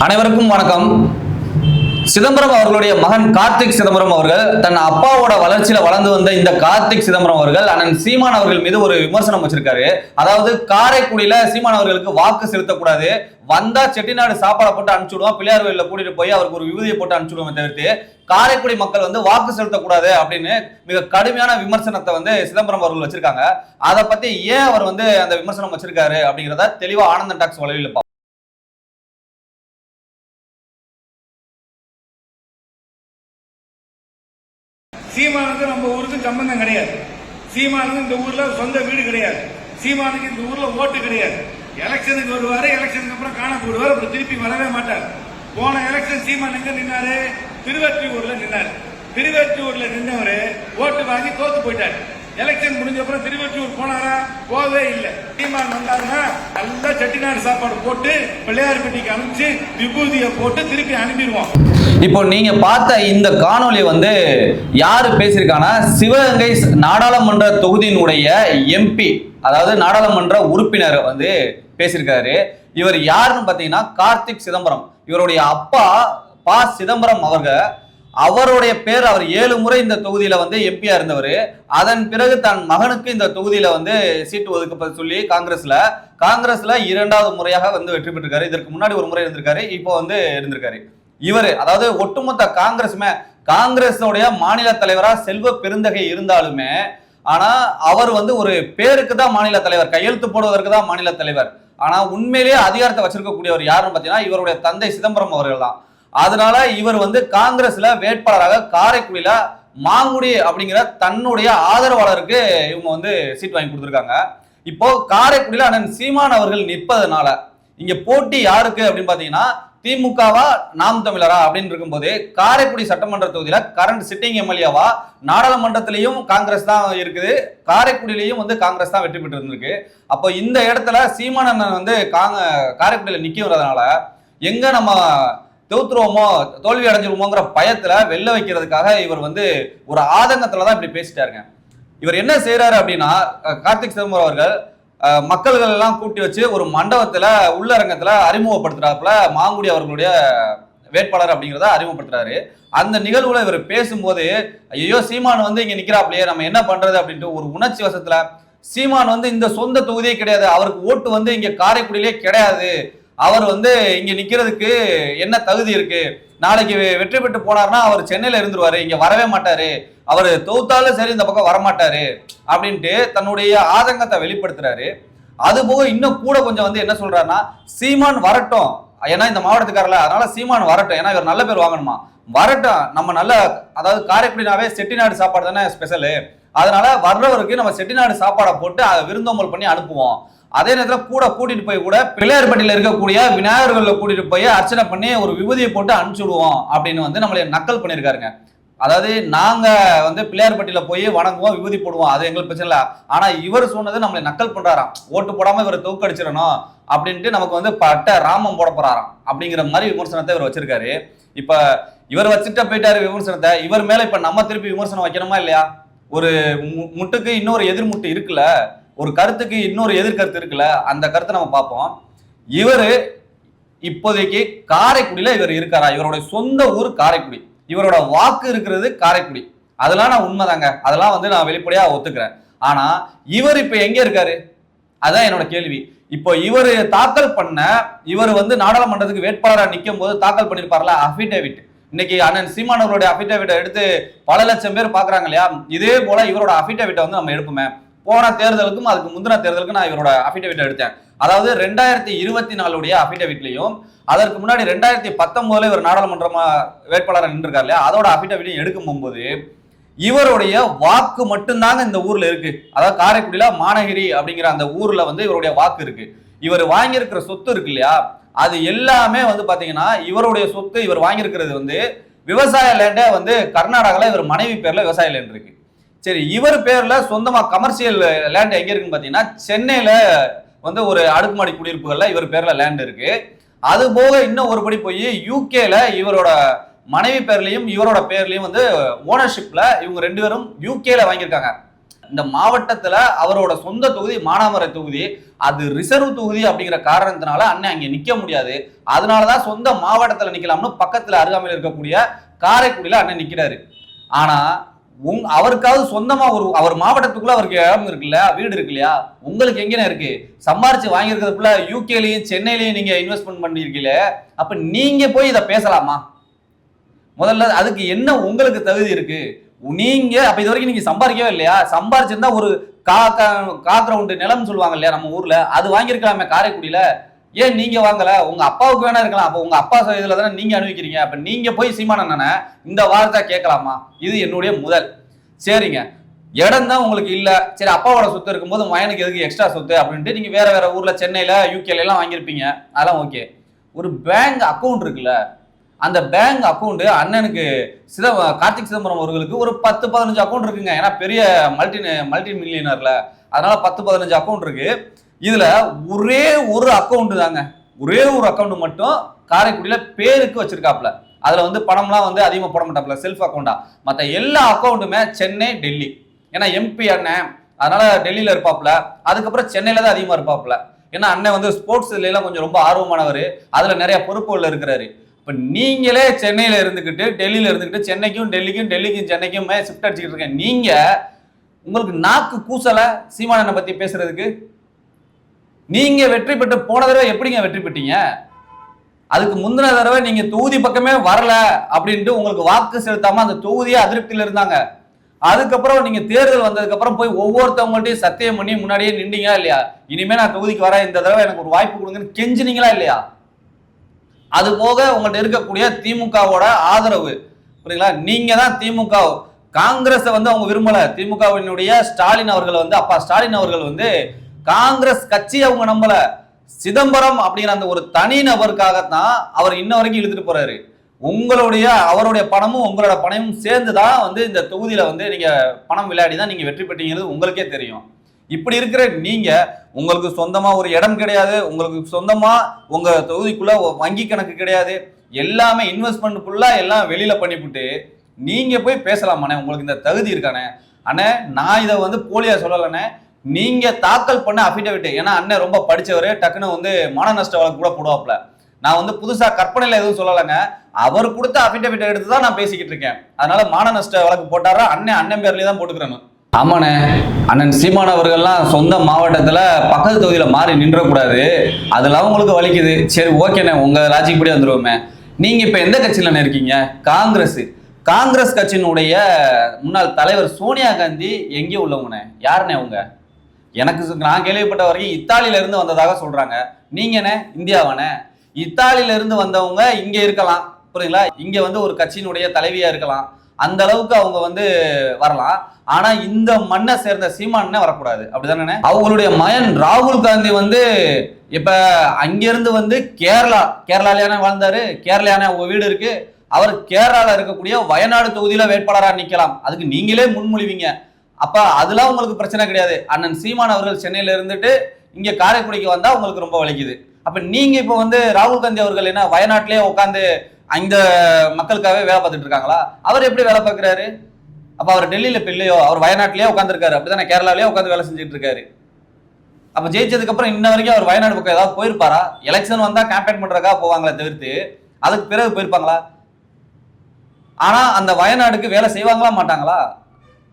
அனைவருக்கும் வணக்கம். சிதம்பரம் அவர்களுடைய மகன் கார்த்திக் சிதம்பரம் அவர்கள் தன் அப்பாவோட வளர்ச்சியில வளர்ந்து வந்த இந்த கார்த்திக் சிதம்பரம் அவர்கள் அண்ணன் சீமான் அவர்கள் மீது ஒரு விமர்சனம் வச்சிருக்காரு. அதாவது காரைக்குடியில சீமான் அவர்களுக்கு வாக்கு செலுத்தக்கூடாது, வந்தா செட்டிநாடு சாப்பாடை போட்டு அனுப்பிச்சுடுவோம், பிள்ளையார் கோயில கூட்டிட்டு போய் அவருக்கு ஒரு விபூதியை போட்டு அனுப்பிச்சுடுவோம் தவிர்த்து காரைக்குடி மக்கள் வாக்கு செலுத்தக்கூடாது அப்படின்னு மிக கடுமையான விமர்சனத்தை சிதம்பரம் அவர்கள் வச்சிருக்காங்க. அதை பத்தி ஏன் அவர் அந்த விமர்சனம் வச்சிருக்காரு அப்படிங்கிறத தெளிவா ஆனந்தன் டாக்ஸ் வலையில் சீமானுக்கு நம்ம ஊருக்கு சம்பந்தம் கிடையாது. சீமானுக்கு இந்த ஊர்ல சொந்த வீடு கிடையாது. சீமானுக்கு இந்த ஊர்ல ஓட்டு கிடையாது. எலெக்ஷனுக்கு வருவாரு, எலெக்ஷனுக்கு அப்புறம் காண போடுவார், அப்புறம் திருப்பி வரவே மாட்டார். போன எலெக்ஷன் சீமான் எங்க நின்னாரு? திருவெற்றியூர்ல நின்னாரு. திருவெற்றியூர்ல நின்னவரு ஓட்டு வாங்கி தோத்து போயிட்டாரு. எலெக்ஷன் முடிஞ்ச அப்புறம் திருவெற்றியூர் போனாரா? போவே இல்லை. சீமான் வந்தாருன்னா நல்லா செட்டிநாடு சாப்பாடு போட்டு பிள்ளையார்பட்டிக்கு அனுப்பிச்சு விபூதியை போட்டு திருப்பி அனுப்பிடுவோம். இப்போ நீங்க பார்த்த இந்த காணொலி யாரு பேசியிருக்காங்கன்னா, சிவகங்கை நாடாளுமன்ற தொகுதியினுடைய எம்பி, அதாவது நாடாளுமன்ற உறுப்பினர் பேசியிருக்காரு. இவர் யாருன்னு பாத்தீங்கன்னா கார்த்திக் சிதம்பரம். இவருடைய அப்பா ப சிதம்பரம் அவருடைய பேர், அவர் 7 முறை இந்த தொகுதியில எம்பியா இருந்தவர். அதன் பிறகு தன் மகனுக்கு இந்த தொகுதியில சீட்டு ஒதுக்கப்பட சொல்லி காங்கிரஸ்ல 2வது முறையாக வெற்றி பெற்றிருக்காரு. இதற்கு முன்னாடி ஒரு முறை இருந்திருக்காரு, இப்போ இருந்திருக்காரு. இவர் அதாவது ஒட்டுமொத்த காங்கிரஸோடைய மாநில தலைவரா செல்வ பெருந்தகை இருந்தாலுமே, ஆனா அவர் ஒரு பேருக்கு தான் மாநில தலைவர், கையெழுத்து போடுவதற்கு தான் மாநில தலைவர். ஆனா உண்மையிலேயே அதிகாரத்தை வச்சிருக்கக்கூடியவர் யாருன்னு பாத்தீங்கன்னா இவருடைய தந்தை சிதம்பரம் அவர்கள் தான். அதனால இவர் காங்கிரஸ்ல வேட்பாளராக காரைக்குடியில மாங்குடி அப்படிங்கிற தன்னுடைய ஆதரவாளருக்கு இவங்க சீட் வாங்கி கொடுத்துருக்காங்க. இப்போ காரைக்குடியில அண்ணன் சீமான் அவர்கள் நிற்பதனால இங்க போட்டி யாருக்கு அப்படின்னு பாத்தீங்கன்னா திமுகவா நாம் தமிழரா அப்படின்னு இருக்கும்போது, காரைக்குடி சட்டமன்ற தொகுதியில கரண்ட் சிட்டிங் எம்எல்ஏவா நாடாளுமன்றத்திலையும் காங்கிரஸ் தான் இருக்குது, காரைக்குடியிலையும் காங்கிரஸ் தான் வெற்றி பெற்று இருந்திருக்கு. அப்போ இந்த இடத்துல சீமானண்ணன் காரைக்குடியில நிக்கிறதுனால எங்க நம்ம தோத்துருவோமோ தோல்வி அடைஞ்சிருவோங்கிற பயத்துல வெல்ல வைக்கிறதுக்காக இவர் ஒரு ஆதங்கத்துலதான் இப்படி பேசிட்டாருங்க. இவர் என்ன செய்யறாரு அப்படின்னா, கார்த்திக் சிதம்பரம் அவர்கள் மக்கள்கள் எல்லாம் கூட்டி வச்சு ஒரு மண்டபத்துல உள்ளரங்கத்துல அறிமுகப்படுத்துறாப்புல மாங்குடி அவர்களுடைய வேட்பாளர் அப்படிங்கிறத அறிமுகப்படுத்துறாரு. அந்த நிகழ்வுல இவர் பேசும்போது, ஐயோ சீமான் இங்க நிக்கிறாப்லையே, நம்ம என்ன பண்றது அப்படின்ட்டு ஒரு உணர்ச்சி வசத்துல, சீமான் இந்த சொந்த தொகுதியே கிடையாது, அவருக்கு ஓட்டு இங்க காரைக்குடியிலே கிடையாது, அவர் இங்க நிக்கிறதுக்கு என்ன தகுதி இருக்கு, நாளைக்கு வெற்றி பெற்று போனார்னா அவர் சென்னையில இருந்துருவாரு, இங்க வரவே மாட்டாரு, அவர் தோத்தாலும் சரி இந்த பக்கம் வரமாட்டாரு அப்படின்ட்டு தன்னுடைய ஆதங்கத்தை வெளிப்படுத்துறாரு. அது போக இன்னும் கூட கொஞ்சம் என்ன சொல்றாருன்னா, சீமான் வரட்டும், ஏன்னா இந்த மாவட்டத்துக்காரல, அதனால சீமான் வரட்டும், ஏன்னா இவர் நல்ல பேர் வாங்கணுமா, வரட்டும், நம்ம நல்ல, அதாவது காரைக்குடினாவே செட்டிநாடு சாப்பாடு தானே ஸ்பெஷலு, அதனால வர்றவருக்கு நம்ம செட்டிநாடு சாப்பாடை போட்டு விருந்தோம்பல் பண்ணி அனுப்புவோம், அதே நேரத்தில் கூட்டிட்டு போய் பிள்ளையார்பட்டியில இருக்கக்கூடிய விநாயகர்களில் கூட்டிட்டு போய் அர்ச்சனை பண்ணி ஒரு விபூதியை போட்டு அனுப்பிச்சுடுவோம் அப்படின்னு நம்மளை நக்கல் பண்ணியிருக்காருங்க. அதாவது நாங்க பிள்ளையார்பட்டியில போய் வணங்குவோம், விபூதி போடுவோம், அது எங்களுக்கு பிரச்சனை இல்லை, ஆனா இவர் சொன்னது நம்மளை நக்கல் பண்றாராம், ஓட்டு போடாம இவர் தோக்கடிச்சிடணும் அப்படின்ட்டு நமக்கு பட்ட ராமம் போட போறாராம் அப்படிங்கிற மாதிரி விமர்சனத்தை இவர் வச்சிருக்காரு. இப்ப இவர் வச்சுட்டு போயிட்டாரு விமர்சனத்தை, இவர் மேல இப்ப நம்ம திருப்பி விமர்சனம் வைக்கணுமா இல்லையா? ஒரு முட்டுக்கு இன்னொரு எதிர்முட்டு இருக்குல்ல, ஒரு கருத்துக்கு இன்னொரு எதிர்கருத்து இருக்குல்ல, அந்த கருத்தை நம்ம பார்ப்போம். இவரு இப்போதைக்கு காரைக்குடியில இவர் இருக்காரா? இவருடைய சொந்த ஊர் காரைக்குடி, இவரோட வாக்கு இருக்கிறது காரைக்குடி, அதெல்லாம் நான் உண்மைதாங்க, அதெல்லாம் நான் வெளிப்படையா ஒத்துக்கிறேன். ஆனா இவர் இப்ப எங்க இருக்காரு? அதான் என்னோட கேள்வி. இப்போ இவர் தாக்கல் பண்ண, இவர் நாடாளுமன்றத்துக்கு வேட்பாளராக நிற்கும் போது தாக்கல் பண்ணிருப்பார்ல அபிடேவிட், இன்னைக்கு அண்ணன் சீமான் அவருடைய அபிடேவிட்டை எடுத்து பல லட்சம் பேர் பாக்குறாங்க இல்லையா? இதே போல இவரோட அபிடேவிட்டை நம்ம எடுப்போமே. போன தேர்தலுக்கும் அதுக்கு முந்தின தேர்தலுக்கும் நான் இவரோட அபிடேவிட் எடுத்தேன். அதாவது 2024 அபிடேவிட்லையும் அதற்கு முன்னாடி 2019 இவர் நாடாளுமன்ற வேட்பாளராக நின்றுருக்காரு இல்லையா, அதோட அபிடேவிட்டையும் எடுக்கும் போகும்போது இவருடைய வாக்கு மட்டும்தாங்க இந்த ஊர்ல இருக்கு. அதாவது காரைக்குடியில மாநகிரி அப்படிங்கிற அந்த ஊர்ல இவருடைய வாக்கு இருக்கு. இவர் வாங்கியிருக்கிற சொத்து இருக்கு இல்லையா, அது எல்லாமே பாத்தீங்கன்னா இவருடைய சொத்து. இவர் வாங்கியிருக்கிறது விவசாய லேண்டே கர்நாடகால இவர் மனைவி பேர்ல விவசாய லேண்ட் இருக்கு. சரி, இவர் பேர்ல சொந்தமா கமர்ஷியல் லேண்ட் எங்க இருக்குன்னு பாத்தீங்கன்னா சென்னையில ஒரு அடுக்குமாடி குடியிருப்புகள்ல இவர் பேர்ல லேண்ட் இருக்கு. அது போக இன்னும் ஒருபடி போய் யூகேல இவரோட மனைவி பேர்லயும் இவரோட பேர்லயும் ஓனர்ஷிப்ல இவங்க 2 பேரும் யூகேல வாங்கியிருக்காங்க. இந்த மாவட்டத்துல அவரோட சொந்த தொகுதி மானாமரை தொகுதி, அது ரிசர்வ் தொகுதி அப்படிங்கிற காரணத்தினால அண்ணன் அங்க நிக்க முடியாது. அதனாலதான் சொந்த மாவட்டத்துல நிக்கலாம்னு பக்கத்துல அருகாமையில் இருக்கக்கூடிய காரைக்குடியில அண்ணன் நிக்கிறாரு. ஆனா அவருக்காவது சொந்தமா அவர் மாவட்டத்துக்குள்ள அவருக்கு இடம் இருக்குல்ல, வீடு இருக்கு இல்லையா, உங்களுக்கு எங்கன்னு இருக்கு? சம்பாரிச்சு வாங்கியிருக்கிறதுக்குள்ள யூகேலையும் சென்னையிலையும் நீங்க இன்வெஸ்ட்மெண்ட் பண்ணிருக்கீங்களே, அப்ப நீங்க போய் இதை பேசலாமா? முதல்ல அதுக்கு என்ன உங்களுக்கு தகுதி இருக்கு? நீங்க அப்ப இது வரைக்கும் நீங்க சம்பாதிக்கவே இல்லையா? சம்பாரிச்சிருந்தா ஒரு காக்கிரவுண்ட் நிலம் சொல்லுவாங்க இல்லையா நம்ம ஊர்ல, அது வாங்கியிருக்கலாமே காரைக்குடியில. ஏன் நீங்க வாங்கல? உங்க அப்பாவுக்கு வேணா இருக்கலாம். அப்ப உங்க அப்பா இதுல தானே நீங்க அனுபவிக்கிறீங்க. அப்ப நீங்க போய் சீமானண்ணனை இந்த வார்த்தை கேட்கலாமா? இது என்னுடைய முதல். சரிங்க, இடம் தான் உங்களுக்கு இல்ல, சரி அப்பாவோட சொத்து இருக்கும்போது மயனுக்கு எதுக்கு எக்ஸ்ட்ரா சொத்து அப்படின்ட்டு நீங்க வேற வேற ஊர்ல சென்னையில யூகேல எல்லாம் வாங்கியிருப்பீங்க, அதெல்லாம் ஓகே. ஒரு பேங்க் அக்கௌண்ட் இருக்குல்ல, அந்த பேங்க் அக்கௌண்ட் அண்ணனுக்கு கார்த்திக் சிதம்பரம் அவர்களுக்கு ஒரு 10-15 அக்கௌண்ட் இருக்குங்க. ஏன்னா பெரிய மல்டி மில்லியனர்ல, அதனால 10-15 அக்கௌண்ட் இருக்கு. இதுல ஒரே ஒரு அக்கௌண்ட் தாங்க, ஒரே ஒரு அக்கௌண்ட் மட்டும் காரைக்குடியில பேருக்கு வச்சிருக்காப்ல. அதுல வந்து பணம்லாம் வந்து அதிகமா போட மாட்டாப்ல, செல்ஃப் அக்கௌண்டா. மற்ற எல்லா அக்கௌண்ட்டுமே சென்னை, டெல்லி. ஏன்னா எம்பி அண்ணன், அதனால டெல்லியில இருப்பாப்ல. அதுக்கப்புறம் சென்னையில தான் அதிகமா இருப்பாப்ல. ஏன்னா அண்ணன் வந்து ஸ்போர்ட்ஸ் எல்லாம் கொஞ்சம் ரொம்ப ஆர்வமானவர், அதுல நிறைய பொறுப்புகள் இருக்கிறாரு. இப்ப நீங்களே சென்னையில இருந்துகிட்டு டெல்லியில இருந்துகிட்டு சென்னைக்கும் டெல்லிக்கும் சென்னைக்கும் ஷிஃப்ட் அடிச்சுக்கிட்டு இருக்கேன். நீங்க உங்களுக்கு நாக்கு கூசல சீமானனை பத்தி பேசுறதுக்கு? நீங்க வெற்றி பெற்று போன தடவை எப்படிங்க வெற்றி பெற்றீங்க? அதுக்கு முந்தின தடவை நீங்க தொகுதி பக்கமே வரல அப்படின்ட்டு உங்களுக்கு வாக்கு செலுத்தாம அந்த தொகுதியே அதிருப்தியில இருந்தாங்க. அதுக்கப்புறம் நீங்க தேர்தல் வந்ததுக்கு அப்புறம் போய் ஒவ்வொருத்தவங்கள்ட்டையும் சத்தியம் பண்ணி முன்னாடியே நின்றீங்களா இல்லையா? இனிமே நான் தொகுதிக்கு வரேன், இந்த தடவை எனக்கு ஒரு வாய்ப்பு கொடுங்கன்னு கெஞ்சினீங்களா இல்லையா? அது போக உங்கள்கிட்ட இருக்கக்கூடிய திமுகவோட ஆதரவு, புரியுங்களா? நீங்க தான் திமுக, காங்கிரஸை வந்து அவங்க விரும்பல. திமுகவினுடைய ஸ்டாலின் அவர்கள் வந்து, அப்பா ஸ்டாலின் அவர்கள் வந்து காங்கிரஸ் கட்சி அவங்க நம்பல. சிதம்பரம் அப்படிங்கிற அந்த ஒரு தனி நபருக்காகத்தான் அவர் இன்ன வரைக்கும் இழுத்துட்டு போறாரு. அவருடைய பணமும் உங்களோட பணமும் சேர்ந்துதான் வந்து இந்த தொகுதியில வந்து நீங்க பணம் விளையாடி தான் நீங்க வெற்றி பெற்றீங்கிறது உங்களுக்கே தெரியும். இப்படி இருக்கிற நீங்க, உங்களுக்கு சொந்தமா ஒரு இடம் கிடையாது, உங்களுக்கு சொந்தமா உங்க தொகுதிக்குள்ள வங்கி கணக்கு கிடையாது, எல்லாமே இன்வெஸ்ட்மெண்ட்டுக்குள்ள எல்லாம் வெளியில பண்ணிவிட்டு நீங்க போய் பேசலாமாண்ணே? உங்களுக்கு இந்த தகுதி இருக்கானே? அண்ணே, நான் இதை வந்து போலியா சொல்லலண்ணே. நீங்க தாக்கல் பண்ண அபிடவிட், ஏன்னா அண்ணன் ரொம்ப படிச்சவரு, டக்குன்னு வந்து மான நஷ்ட வழக்கு கூட போடுவாப்ல. நான் வந்து புதுசா கற்பனையில எதுவும் சொல்லலைங்க, அவர் கொடுத்த அபிடவிட் எடுத்து தான் நான் பேசிக்கிட்டு இருக்கேன். அதனால மான நஷ்ட வழக்கு போட்டாரா அண்ணன் பேர்லயே தான் போட்டுக்கிறேன். ஆமாண்ணே, அண்ணன் சீமான் அவர்கள்லாம் சொந்த மாவட்டத்துல பக்கத்து தொகுதியில மாறி நின்றக்கூடாது, அதெல்லாம் உங்களுக்கு வலிக்குது. சரி ஓகேண்ணே, உங்க லாஜிக் படி வந்துருவோமே. நீங்க இப்ப எந்த கட்சியில இருக்கீங்க? காங்கிரஸ் கட்சியினுடைய முன்னாள் தலைவர் சோனியா காந்தி எங்கே உள்ளவங்கண்ணே? யாருண்ணே அவங்க? எனக்கு நான் கேள்விப்பட்ட வரைக்கும் இத்தாலியில இருந்து வந்ததாக சொல்றாங்க. நீங்கண்ணே இந்தியாவானே? இத்தாலியில இருந்து வந்தவங்க இங்க இருக்கலாம், புரியுங்களா? இங்க வந்து ஒரு கட்சியினுடைய தலைவியா இருக்கலாம், அந்த அளவுக்கு அவங்க வந்து வரலாம். ஆனா இந்த மண்ணை சேர்ந்த சீமானே வரக்கூடாது, அப்படிதானே? அவங்களுடைய மகன் ராகுல் காந்தி வந்து இப்ப அங்கிருந்து வந்து கேரளாலையான வாழ்ந்தாரு, கேரளான வீடு இருக்கு, அவர் கேரளால இருக்கக்கூடிய வயநாடு தொகுதியில வேட்பாளராக நிக்கலாம். அதுக்கு நீங்களே முன்மொழிவீங்க. அப்ப அதெல்லாம் உங்களுக்கு பிரச்சனை கிடையாது. அண்ணன் சீமான் அவர்கள் சென்னையில இருந்துட்டு இங்க காரைக்குடிக்கு வந்தா உங்களுக்கு ரொம்ப வலிக்குது. அப்ப நீங்க இப்ப வந்து ராகுல் காந்தி அவர்கள் என்ன வயநாட்டிலேயே உட்காந்து அந்த மக்களுக்காகவே வேலை பார்த்துட்டு இருக்காங்களா? அவர் எப்படி வேலை பார்க்கிறாரு? அப்ப அவர் டெல்லியில இல்லையோ, அவர் வயநாட்டிலேயே உட்காந்துருக்காரு, அப்படித்தானே? கேரளாலேயே உட்காந்து வேலை செஞ்சுட்டு இருக்காரு. அப்ப ஜெயிச்சதுக்கு அப்புறம் இன்ன வரைக்கும் அவர் வயநாடு பக்கம் ஏதாவது போயிருப்பாரா? எலெக்ஷன் வந்தா கேம்பெயின் பண்றதுக்காக போவாங்களே தவிர்த்து அதுக்கு பிறகு போயிருப்பாங்களா? ஆனா அந்த வயநாடுக்கு வேலை செய்வாங்களா மாட்டாங்களா?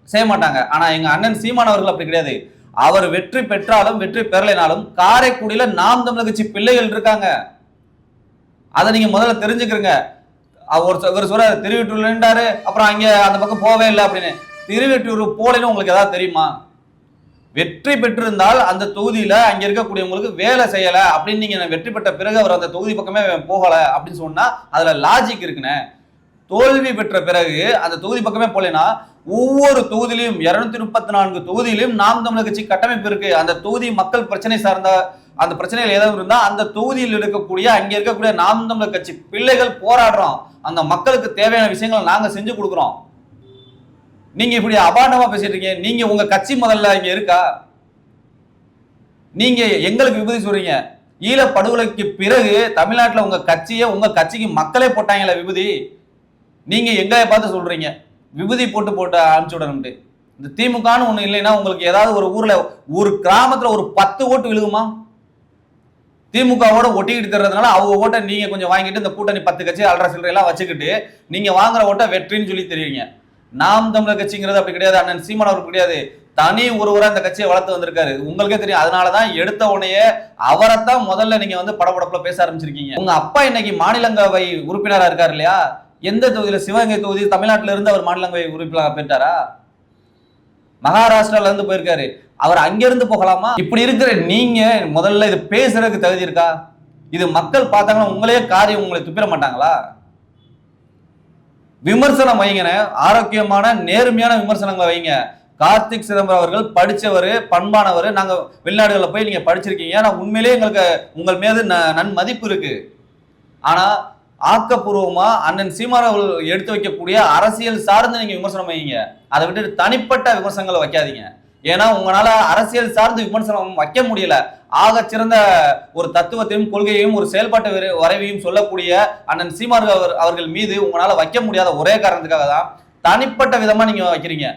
செய்ய மாட்டாங்க. ஆனா எங்க அண்ணன் சீமான் அவர்கள் அப்படி கிடையாது. அவர் வெற்றி பெற்றாலும் வெற்றி பெறலைனாலும் காரைக்குடியில நாம் தமிழர் கட்சி பிள்ளைகள் இருக்காங்க. அதை நீங்க முதல்ல தெரிஞ்சுக்கிறீங்க. அவர் சொல்ற திருவெட்டூர்லன்றாரு, அப்புறம் அங்க அந்த பக்கம் போவே இல்லை அப்படின்னு. திருவெட்டூர் போலன்னு உங்களுக்கு ஏதாவது தெரியுமா? வெற்றி பெற்றிருந்தால் அந்த தொகுதியில அங்க இருக்கக்கூடியவங்களுக்கு வேலை செய்யல அப்படின்னு நீங்க வெற்றி பெற்ற பிறகு அவர் அந்த தொகுதி பக்கமே போகல அப்படின்னு சொன்னா அதுல லாஜிக் இருக்குன்னு. தோல்வி பெற்ற பிறகு அந்த தொகுதி பக்கமே போலேன்னா ஒவ்வொரு தொகுதியிலும் 234 தொகுதியிலும் நாம் தமிழர் கட்சி கட்டமைப்பு இருக்கு. அந்த தொகுதி மக்கள் பிரச்சனை சார்ந்த அந்த பிரச்சனைகள் ஏதாவது இருந்தா அந்த தொகுதியில் இருக்கக்கூடிய அங்க இருக்கக்கூடிய நாம் தமிழர் கட்சி பிள்ளைகள் போராடுறோம். அந்த மக்களுக்கு தேவையான விஷயங்களை நாங்க செஞ்சு கொடுக்குறோம். நீங்க இப்படி அபாண்டமா பேசிட்டு இருக்கீங்க. நீங்க உங்க கட்சி முதல்ல இங்க இருக்கா? நீங்க எங்களுக்கு விபதி சொல்றீங்க. ஈழ படுகொலைக்கு பிறகு தமிழ்நாட்டில் உங்க கட்சிக்கு மக்களே போட்டாங்களே விபதி. நீங்க எங்களை பார்த்து சொல்றீங்க விபூதி போட்டு அனுப்பிச்சு விடணும்ட்டு. இந்த திமுகன்னு ஒண்ணு இல்லைன்னா உங்களுக்கு ஏதாவது ஒரு ஊர்ல ஒரு கிராமத்துல ஒரு 10 ஓட்டு விழுகுமா? திமுகவோட ஒட்டிக்கிட்டு தர்றதுனால அவங்க ஓட்டை நீங்க கொஞ்சம் வாங்கிட்டு இந்த கூட்டணி 10 கட்சி அல்ற சில்லறை எல்லாம் வச்சுக்கிட்டு நீங்க வாங்குற ஓட்டை வெற்றின்னு சொல்லி தெரியுங்க. நாம் தமிழர் கட்சிங்கிறது அப்படி கிடையாது. அண்ணன் சீமான் அவருக்கு கிடையாது. தனி ஒருவரா இந்த கட்சியை வளர்த்து வந்திருக்காரு. உங்களுக்கே தெரியும். அதனாலதான் எடுத்த உடனே அவரைத்தான் முதல்ல நீங்க வந்து படபடப்புல பேச ஆரம்பிச்சிருக்கீங்க. உங்க அப்பா இன்னைக்கு மாநிலங்களவை உறுப்பினரா இருக்காரு இல்லையா? எந்த தொகுதியில? சிவகங்கை தொகுதி. தமிழ்நாட்டில இருந்து அவர் மாநிலங்களவை உறுப்பினராக பெற்றாரா? மகாராஷ்டிரால இருந்து போயிருக்காரு. அவர் அங்கிருந்து போகலாமா? இப்படி இருக்கிற நீங்க முதல்ல இது பேசுறதுக்கு தகுதி இருக்கா? இது மக்கள் பார்த்தாங்கன்னா உங்களே காரியம் உங்களை துப்பிட மாட்டாங்களா? விமர்சனம் வைங்க, ஆரோக்கியமான நேர்மையான விமர்சனங்களை வைங்க. கார்த்திக் சிதம்பரம் அவர்கள் படிச்சவர், பண்பானவர். நாங்க வெளிநாடுகளில் போய் நீங்க படிச்சிருக்கீங்க. ஆனா உண்மையிலேயே எங்களுக்கு உங்கள் மீது நன்மதிப்பு இருக்கு. ஆனா ஆக்கப்பூர்வமா அண்ணன் சீமான் அவர்கள் எடுத்து வைக்கக்கூடிய அரசியல் சார்ந்து நீங்க விமர்சனம் வைங்க. அதை விட்டு தனிப்பட்ட விமர்சனங்களை வைக்காதீங்க. ஏன்னா உங்களால அரசியல் சார்ந்து விமர்சனம் வைக்க முடியல. ஆக சிறந்த ஒரு தத்துவத்தையும் கொள்கையையும் ஒரு செயல்பாட்டு வரைவையும் சொல்லக்கூடிய அண்ணன் சீமான் அவர்கள் மீது உங்களால வைக்க முடியாத ஒரே காரணத்துக்காக தான் தனிப்பட்ட விதமா நீங்க வைக்கிறீங்க.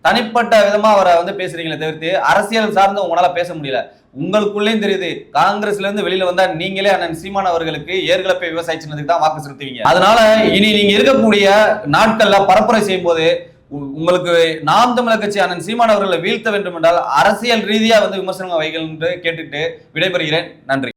தனிப்பட்ட விதமா அவரை வந்து பேசுறீங்களே தவிர்த்து அரசியல் சார்ந்து உங்களால பேச முடியல. உங்களுக்குள்ளேயும் தெரியுது, காங்கிரஸ்ல இருந்து வெளியில வந்தா நீங்களே அண்ணன் சீமான் அவர்களுக்கு ஏற்கனவே விவசாய சின்னத்துக்கு தான் வாக்கு செலுத்துவீங்க. அதனால இனி நீங்க இருக்கக்கூடிய நாட்கள்ல பரப்புரை செய்யும் போது உங்களுக்கு நாம் தமிழர் கட்சி அண்ணன் சீமான் அவர்களை வீழ்த்த வேண்டும் என்றால் அரசியல் ரீதியா வந்து விமர்சனங்கள் வைகள் என்று கேட்டுட்டு விடைபெறுகிறேன். நன்றி.